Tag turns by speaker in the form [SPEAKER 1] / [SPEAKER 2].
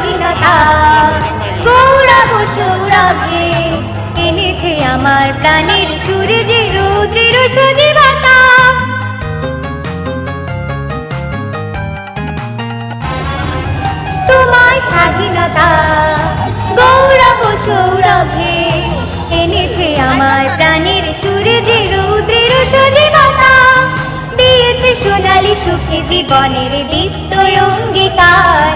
[SPEAKER 1] স্বাধীনতা গৌরব সৌরভে এনেছে আমার প্রাণের সূর্যে রৌদ্রের সজীবতা। তোমার স্বাধীনতা গৌরব সৌরভে এনেছে আমার প্রাণের সূর্যে রৌদ্রের সজীবতা। দিয়েছে সোনালী সুখে জীবনের দীপ্ত অঙ্গীকার।